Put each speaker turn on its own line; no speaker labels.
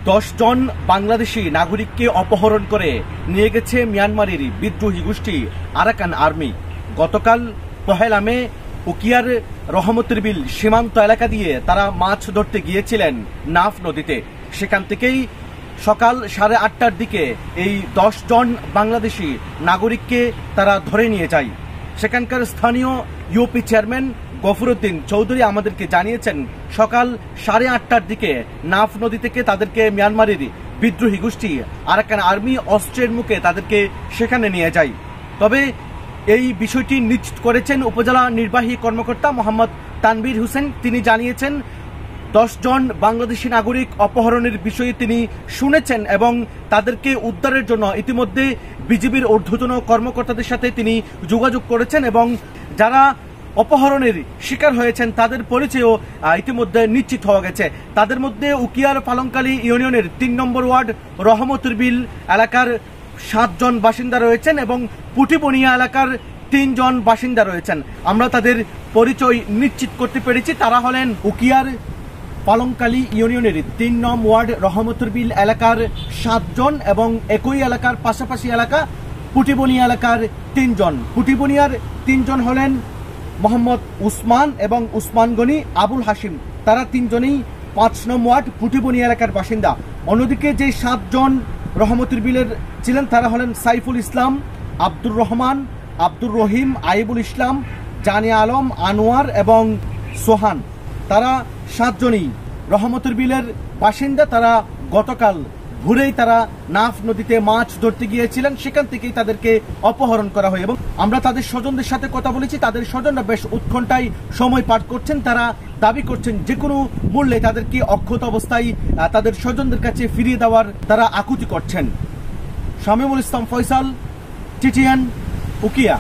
10 জন বাংলাদেশি নাগরিককে অপহরণ করে নিয়ে গেছে মিয়ানমারের বিদ্রোহী গোষ্ঠী আরাকান আর্মি। গতকাল 1 মে উকিয়ার রহমতের বিল সীমান্ত এলাকা দিয়ে তারা মাছ ধরতে গিয়েছিলেন নাফ নদীতে। সেখান থেকেই সকাল 8:30টার দিকে এই 10 জন বাংলাদেশি নাগরিককে তারা ধরে নিয়ে যায়। সেখানকার স্থানীয় ইউপি চেয়ারম্যান গফরউদ্দিন চৌধুরী আমাদেরকে জানিয়েছেন সকাল 8:30টার দিকে নাফ নদী থেকে তাদেরকে মিয়ানমারের বিদ্রোহী গোষ্ঠী আরাকান আর্মি অস্ত্রের মুখে তাদেরকে সেখানে নিয়ে যায়। তবে এই বিষয়টি নিশ্চিত করেছেন উপজেলা নির্বাহী কর্মকর্তা মোহাম্মদ তানভীর হোসেন। তিনি জানিয়েছেন 10 জন বাংলাদেশি নাগরিক অপহরণের বিষয়ে তিনি শুনেছেন এবং তাদেরকে উদ্ধারের জন্য ইতিমধ্যে বিজিবির ঊর্ধ্বতন কর্মকর্তাদের সাথে তিনি যোগাযোগ করেছেন এবং যারা অপহরণের শিকার হয়েছেন তাদের পরিচয়ও ইতিমধ্যে নিশ্চিত হওয়া গেছে। তাদের মধ্যে উকিয়ার পালংকালী ইউনিয়নের 3 নম্বর ওয়ার্ড রহমতুর বিল এলাকার 7 জন বাসিন্দা রয়েছেন এবং পুটিবনিয়া এলাকার 3 জন বাসিন্দা রয়েছেন। আমরা তাদের পরিচয় নিশ্চিত করতে পেরেছি। তারা হলেন উকিয়ার পালংকালী ইউনিয়নের 3 নং ওয়ার্ড রহমতুর বিল এলাকার 7 জন এবং একই এলাকার পাশাপাশি এলাকা পুটিবনিয়া এলাকার 3 জন। পুটিবনিয়ার 3 জন হলেন মোহাম্মদ উসমান এবং উসমান গনি আবুল হাসিম। তারা 3 জনই 5 নং ওয়ার্ড পুটিবনিয়া এলাকার বাসিন্দা। অন্যদিকে যে 7 জন রহমতুর বিলের ছিলেন তারা হলেন সাইফুল ইসলাম, আব্দুর রহমান, আব্দুর রহিম, আইবুল ইসলাম, জানে আলম, আনোয়ার এবং সোহান। তারা 7 জনই রহমতুর বিলের বাসিন্দা। তারা গতকাল ভোরেই তারা নাফ নদীতে মাছ ধরতে গিয়েছিলেন, সেখান থেকেই তাদেরকে অপহরণ করা হয় এবং আমরা তাদের স্বজনদের সাথে কথা বলেছি। তাদের স্বজনরা বেশ উৎকণ্ঠায় সময় পার করছেন। তারা দাবি করছেন যে কোনো মূল্যে তাদেরকে অক্ষত অবস্থায় তাদের স্বজনদের কাছে ফিরিয়ে দেওয়ার তারা আকুতি করছেন। শামীমুল ইসলাম ফয়সাল, টিটিএন, উকিয়া।